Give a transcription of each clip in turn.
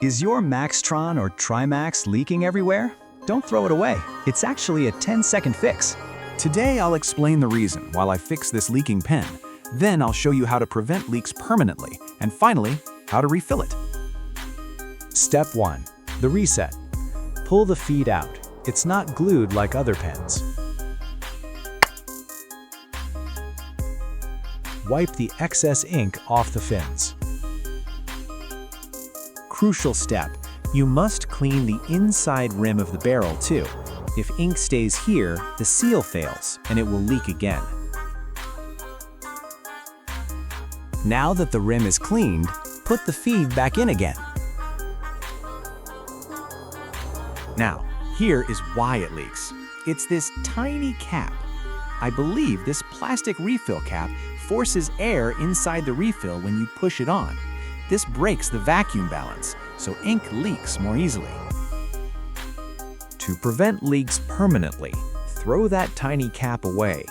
Is your Maxtron or Trimax leaking everywhere? Don't throw it away. It's actually a 10-second fix. Today I'll explain the reason while I fix this leaking pen. Then I'll show you how to prevent leaks permanently, and finally, how to refill it. Step 1. The reset. Pull the feed out. It's not glued like other pens. Wipe the excess ink off the fins. Crucial step. You must clean the inside rim of the barrel too. If ink stays here, the seal fails and it will leak again. Now that the rim is cleaned, put the feed back in again. Now, here is why it leaks. It's this tiny cap. I believe this plastic refill cap forces air inside the refill when you push it on. This breaks the vacuum balance, so ink leaks more easily. To prevent leaks permanently, throw that tiny cap away.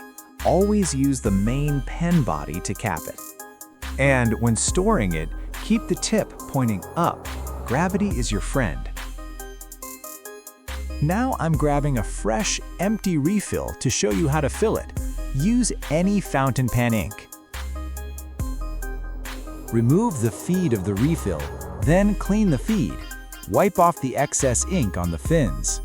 Always use the main pen body to cap it. And when storing it, keep the tip pointing up. Gravity is your friend. Now I'm grabbing a fresh, empty refill to show you how to fill it. Use any fountain pen ink. Remove the feed of the refill, then clean the feed. Wipe off the excess ink on the fins.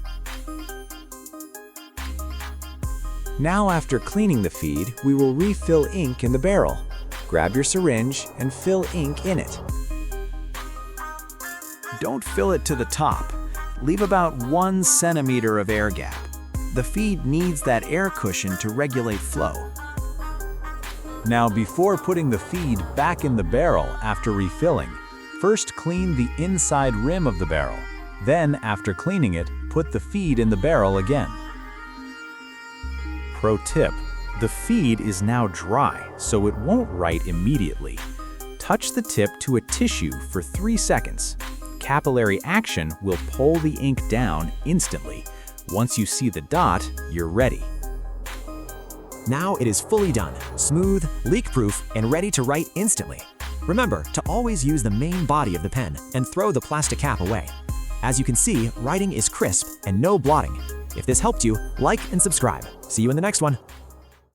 Now after cleaning the feed, we will refill ink in the barrel. Grab your syringe and fill ink in it. Don't fill it to the top. Leave about 1 centimeter of air gap. The feed needs that air cushion to regulate flow. Now before putting the feed back in the barrel after refilling, first clean the inside rim of the barrel. Then after cleaning it, put the feed in the barrel again. Pro tip, the feed is now dry, so it won't write immediately. Touch the tip to a tissue for 3 seconds. Capillary action will pull the ink down instantly. Once you see the dot, you're ready. Now it is fully done, smooth, leak-proof, and ready to write instantly. Remember to always use the main body of the pen and throw the plastic cap away. As you can see, writing is crisp and no blotting. If this helped you, like and subscribe. See you in the next one.